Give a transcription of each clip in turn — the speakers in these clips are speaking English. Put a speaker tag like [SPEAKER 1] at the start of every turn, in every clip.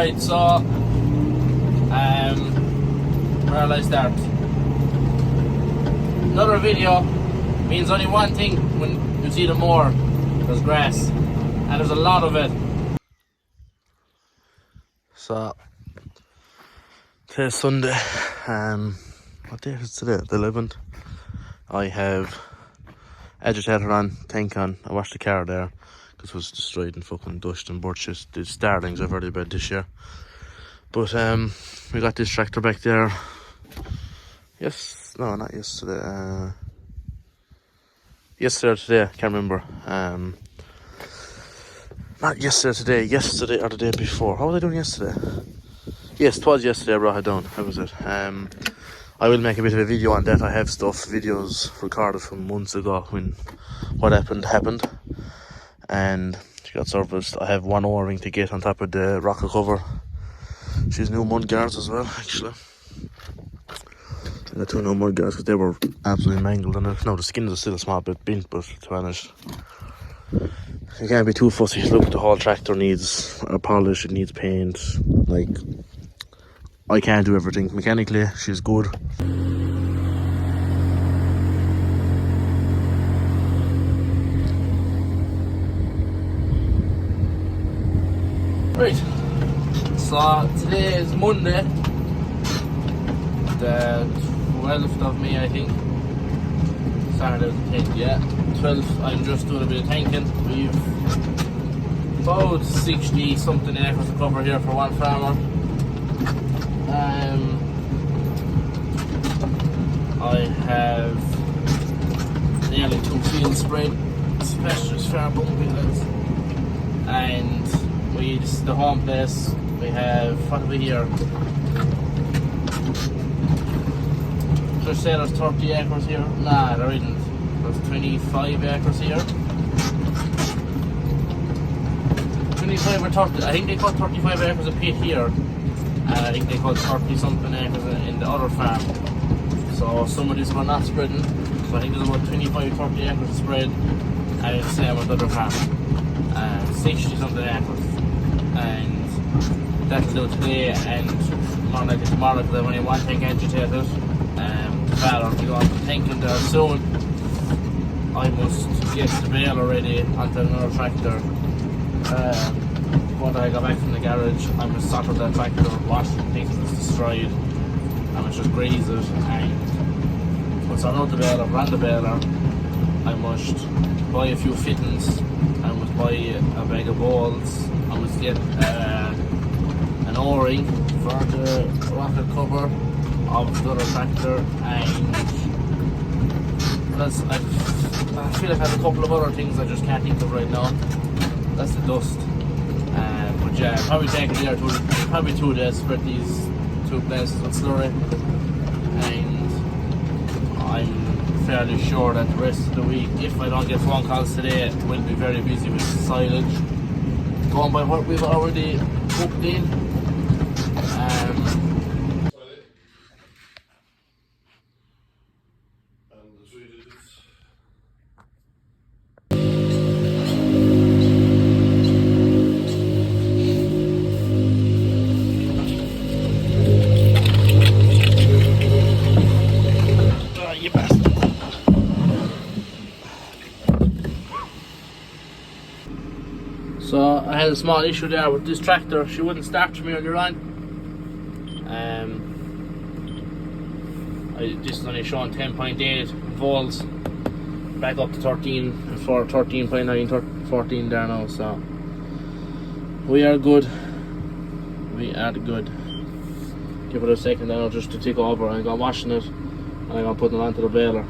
[SPEAKER 1] Right, so where will I start? Another video means only one thing when you see the moor. There's grass, and there's a lot of it. So today's Sunday. What day is today? The 11th. I have agitator on, tank on. I washed the car there because it was destroyed and fucking dust and birches. The starlings I've already bred this year. But we got this tractor back there. No, not yesterday. Yesterday or today, can't remember. Not yesterday, yesterday or the day before. How was I doing yesterday? Yes, it was yesterday I brought it down. How was it? I will make a bit of a video on that. I have videos recorded from months ago when what happened. And she got serviced. I have one O-ring to get on top of the rocker cover. She's new mud guards as well, actually. I got two new mud guards because they were absolutely mangled on it. No, the skin is still a small bit bent, but to be honest, you can't be too fussy. Look, the whole tractor needs a polish, it needs paint. Like, I can't do everything. Mechanically, she's good. Right, so today is Monday, the 12th of May, I think. Saturday the 10th, yeah. 12th, I'm just doing a bit of tanking. We've about 60 something acres to cover here for one farmer. I have nearly 2 fields spread, especially as far bumpy, and this is the home place. We have, what have we here? Just say there's 30 acres here. Nah, there isn't. There's 25 acres here. 25 or 30. I think they cut 35 acres a pit here. And I think they cut 30 something acres in the other farm. So some of these were not spreading. So I think there's about 25-30 acres spread. And it's the same with the other farm. 60 something acres. And that'll do today, and more likely tomorrow because I've only one tank agitated. The baler will be on the tanking there soon. I must get the baler ready onto another tractor. When I got back from the garage, I must solder that tractor, wash it, things that's destroyed. I must just grease it, and once I load the baler, run the baler, I must buy a few fittings. I must buy a bag of balls. I must get an O-ring for the rocket cover of the other tractor, and I feel like I have a couple of other things I just can't think of right now. That's the dust. But yeah, probably take a day or two, probably 2 days to spread these 2 places with Slurry, and I'm fairly sure that the rest of the week, if I don't get phone calls today, we'll be very busy with silage. Going by what we've already booked in. You bastard. So I had a small issue there with this tractor. She wouldn't start for me earlier on. This is only showing 10.8 volts. Back up to 13 for 13.9, 14 there now. So we are good. We are good. Give it a second now just to tick over. I'm going washing it and I'm going to put it onto the baler.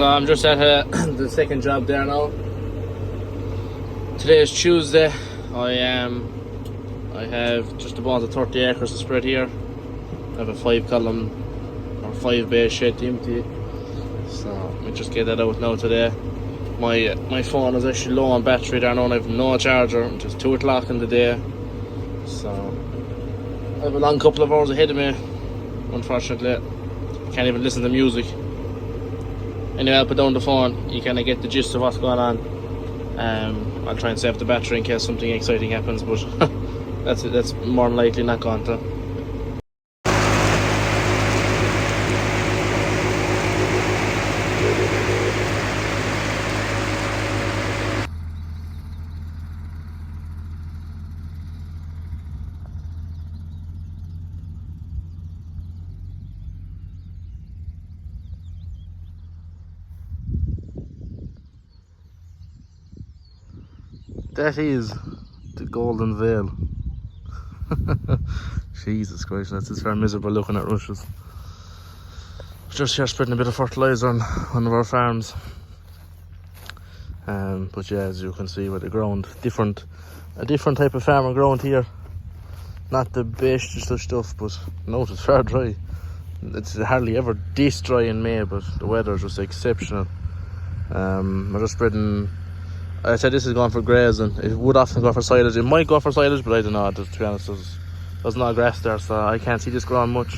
[SPEAKER 1] So I'm just at the second job there now. Today is Tuesday. I have just about 30 acres to spread here. I have a 5 column or 5 bay shed to empty. So let me just get that out now today. My phone is actually low on battery there now and I have no charger. It's just 2 o'clock in the day. So I have a long couple of hours ahead of me, unfortunately. Can't even listen to music. Anyway, I'll put down the phone. You kind of get the gist of what's going on. I'll try and save the battery in case something exciting happens, but that's more than likely not going to. That is the golden veil. Jesus Christ, that's just very miserable looking at rushes. Just here spreading a bit of fertiliser on one of our farms. But yeah, as you can see with the ground, a different type of farmer ground here. Not the best stuff, but no, it's fair dry. It's hardly ever this dry in May, but the weather is just exceptional. We're just spreading. I said this is going for grazing. It would often go for silage. It might go for silage, but I don't know. To be honest, there's no grass there, so I can't see this growing much.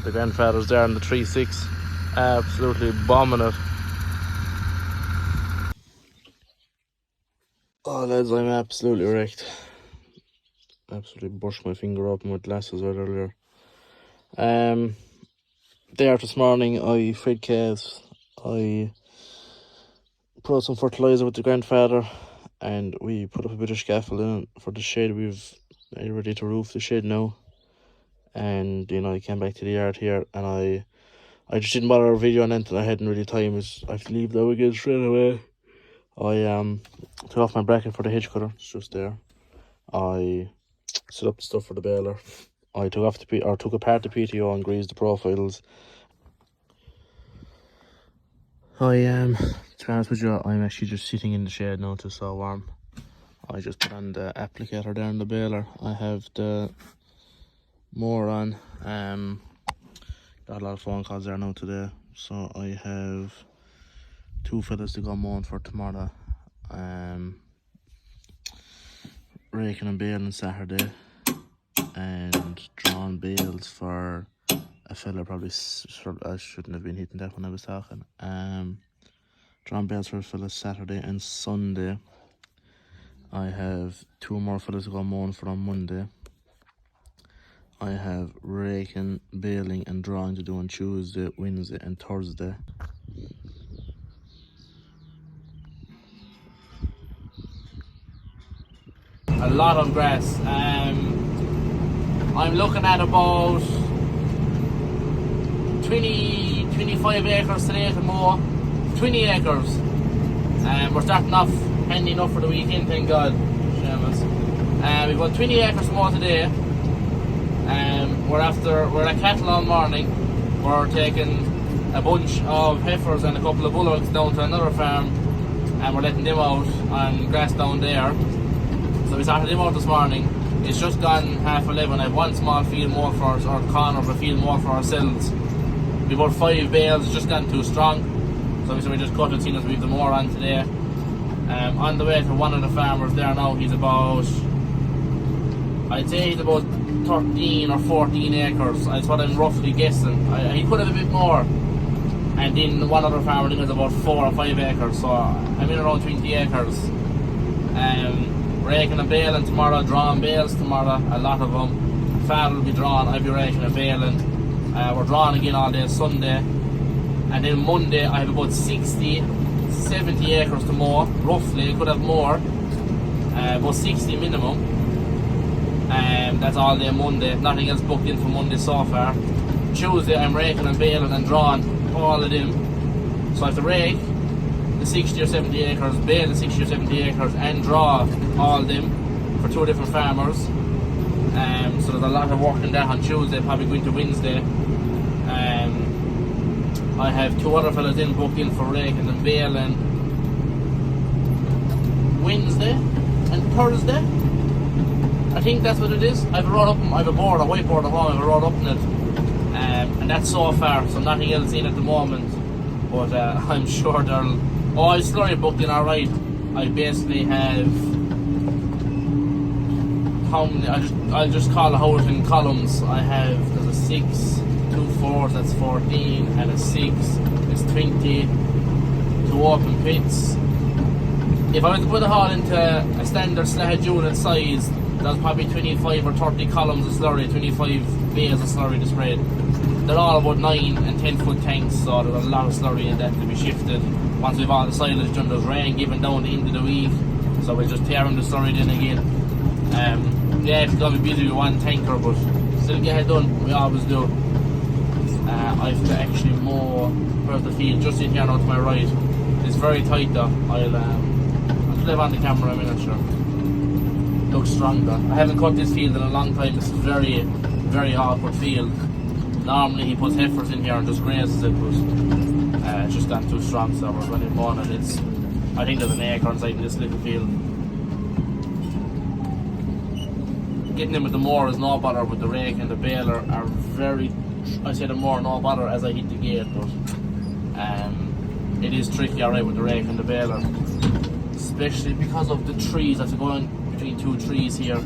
[SPEAKER 1] The grandfather's there in the 3.6, absolutely bombing it. Oh lads, I'm absolutely wrecked. Absolutely burst my finger open with glasses right earlier. There this morning I fed calves. I put out some fertiliser with the grandfather and we put up a bit of scaffolding for the shed. We've ready to roof the shed now. And you know, I came back to the yard here and I just didn't bother videoing anything. I hadn't really time. I have to leave now again straight away. I took off my bracket for the hedge cutter. It's just there. I set up the stuff for the baler. I took apart the PTO and greased the profiles. To be honest with you, I'm actually just sitting in the shade now. It's so warm. I just put on the applicator there in the baler. I have the mower on. Got a lot of phone calls there now today. So I have 2 fellas to go mowing for tomorrow. Raking and baling Saturday. And drawing bales for a fella, probably I shouldn't have been hitting that when I was talking. Drawing bales for a fella Saturday and Sunday. I have 2 more fellas to go mowing for on Monday. I have raking, baling and drawing to do on Tuesday, Wednesday and Thursday. A lot of grass. I'm looking at about 25 acres today to mow. 20 acres. We're starting off handy enough for the weekend, thank God. We've got 20 acres to mow today. We're at cattle all morning. We're taking a bunch of heifers and a couple of bullocks down to another farm and we're letting them out on grass down there. So we started them out this morning. It's just gone 11:30. I have 1 small field more for us, or corner of a field more for ourselves. We've about 5 bales, it's just gone too strong. So we just cut it, seeing as we have the mower on today. On the way to one of the farmers there now, I'd say he's about 13 or 14 acres. That's what I'm roughly guessing. He could have a bit more. And then one other farmer is about 4 or 5 acres. So I'm in around 20 acres. Raking and baling tomorrow, drawing bales tomorrow, a lot of them. Father will be drawn, I'll be raking and baling. We're drawing again all day Sunday. And then Monday I have about 60, 70 acres to mow, roughly. I could have more, about 60 minimum. That's all day Monday, nothing else booked in for Monday so far. Tuesday I'm raking and baling and drawing all of them. So I have to rake the 60 or 70 acres, bale the 60 or 70 acres and draw all of them for 2 different farmers. So there's a lot of work in that on Tuesday, probably going to Wednesday. I have two other fellas booked in for raking and baling Wednesday and Thursday. I think that's what it is. I have a whiteboard at home, I have a rod up in it. And that's so far, so nothing else in at the moment. But I'm sure there'll... Oh, I slurry booked in alright. I basically have... How many? I'll just call it out in columns. I have... There's a 6, 2 4s, that's 14, and a 6 is 20. 2 open pits. If I was to put it all into a standard sludge unit size, there's probably 25 or 30 columns of slurry, 25 bales of slurry to spread. They're all about 9 and 10 foot tanks, so there's a lot of slurry in that to be shifted. Once we've all the silage done, there's rain given down the end of the week, so we'll just tear in the slurry in again. Yeah, it's going to be busy with one tanker, but still get it done, we always do. I have to actually mow where's the field, just in here now to my right. It's very tight though. I'll flip on the camera a minute, sure. Looks strong though. I haven't cut this field in a long time. It's a very, very awkward field. Normally he puts heifers in here and just grazes it, but it's just gone too strong, so we're running more and it's... I think there's an acre inside this little field. Getting in with the mower is no bother, but the rake and the baler are very... I say the mower no bother as I hit the gate, but it is tricky alright with the rake and the baler. Especially because of the trees. I have to go in between 2 trees here.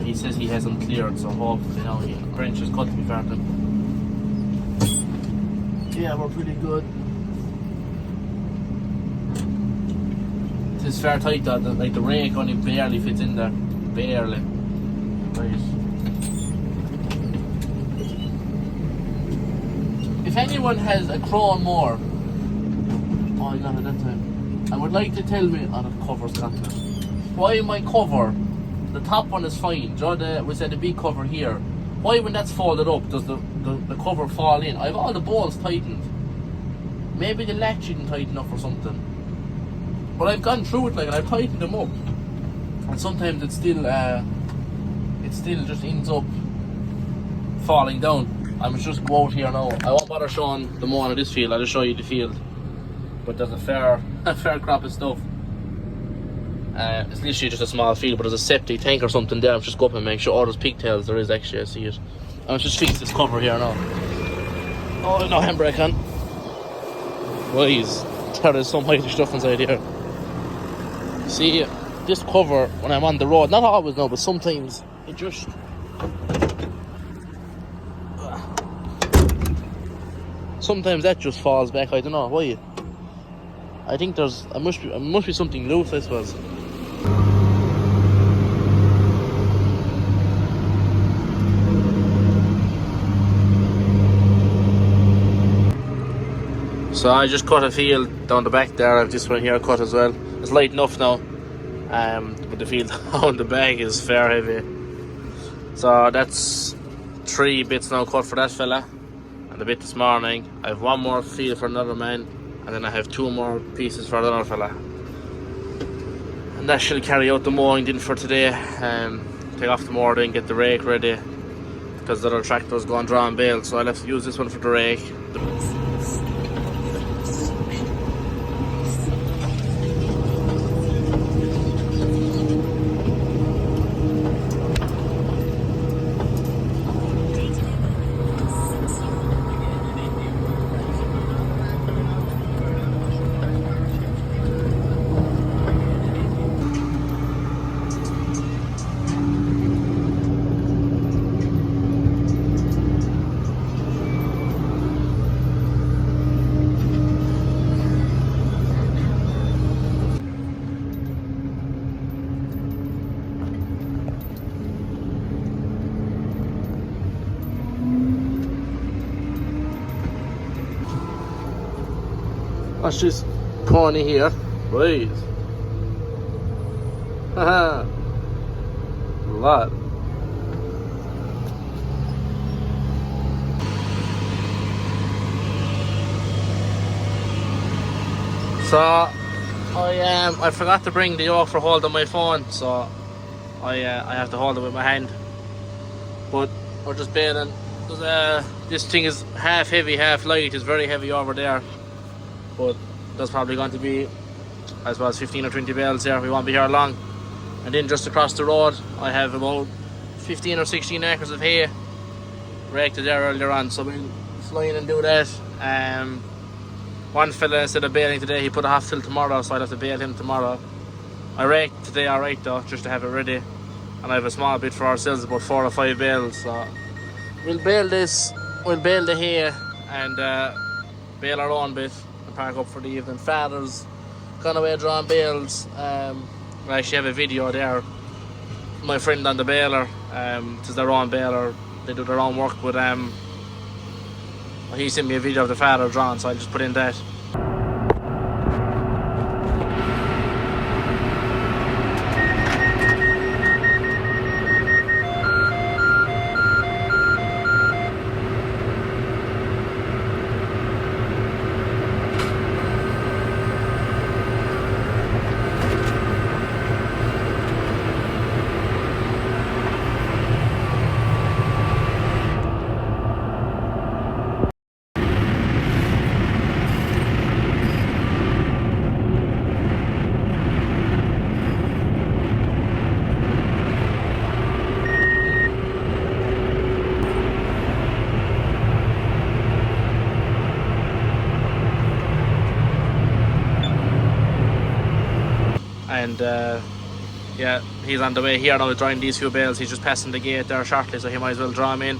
[SPEAKER 1] He says he has them cleared, so hopefully now the branches cut to be fair to him. Yeah, we're pretty good. It's fair tight though, like the rake only barely fits in there. Barely. Right. If anyone has a chrome mower, oh I got it that time, I would like to tell me, oh the cover's got it. Why my cover? The top one is fine. Do you know we said the big cover here. Why when that's folded up does the cover fall in? I have all the bolts tightened. Maybe the latch didn't tighten up or something. But I've gone through it like and I've tightened them up. And sometimes it still just ends up falling down. I must just go out here now. I won't bother showing the mowing of this field, I'll just show you the field. But there's a fair crop of stuff. It's literally just a small field, but there's a septic tank or something there. I'll just go up and make sure. Oh, there's pigtails, there is actually, I see it. I'll just fix this cover here now. Oh, no handbrake on. Boys, there is some mighty stuff inside here. See, this cover, when I'm on the road, not always no, but sometimes it just... Sometimes that just falls back, I don't know, why? I think it must be something loose, I suppose. So I just cut a field down the back there. I've this one here cut as well. It's light enough now, but the field on the back is fair heavy. So that's 3 bits now cut for that fella, and a bit this morning. I have 1 more field for another man, and then I have 2 more pieces for another fella. And that should carry out the mowing then for today. Take off the mower then, get the rake ready, because the other tractor's going drawing bales, so I'll have to use this one for the rake. Watch this pony here, right? Haha, lot. So I forgot to bring the yoke for holding my phone, so I have to hold it with my hand. But we're just baling This thing is half heavy, half light. It's very heavy over there, but there's probably going to be, I suppose, 15 or 20 bales there. We won't be here long. And then just across the road, I have about 15 or 16 acres of hay raked there earlier on, so we'll fly in and do that. One fella, instead of baling today, he put a half till tomorrow, so I'll have to bale him tomorrow. I raked today alright though, just to have it ready. And I have a small bit for ourselves, about 4 or 5 bales, so we'll bale this, we'll bale the hay and bale our own bit and park up for the evening. Father's gone away drawing bales. I actually have a video there. My friend on the baler, it's their own baler, they do their own work, but he sent me a video of the father drawn, so I'll just put in that. And yeah, he's on the way here now drawing these few bales. He's just passing the gate there shortly, so he might as well draw him in.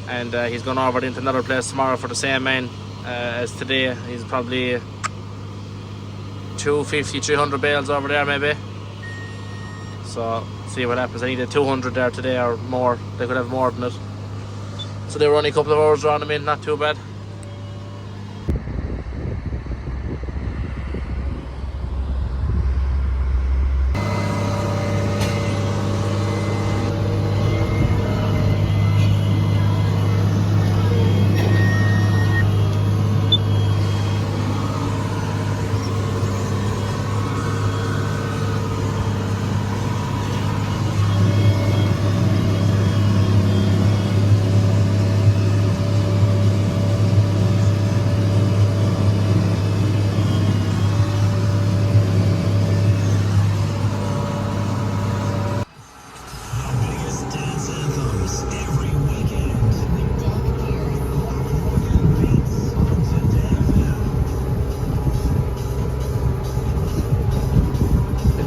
[SPEAKER 1] And he's going over into another place tomorrow for the same man as today. He's probably 250, 300 bales over there maybe. So see what happens. I needed 200 there today or more. They could have more than it. So they were only a couple of hours drawing them in, not too bad.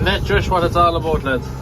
[SPEAKER 1] That's just what it's all about, lads.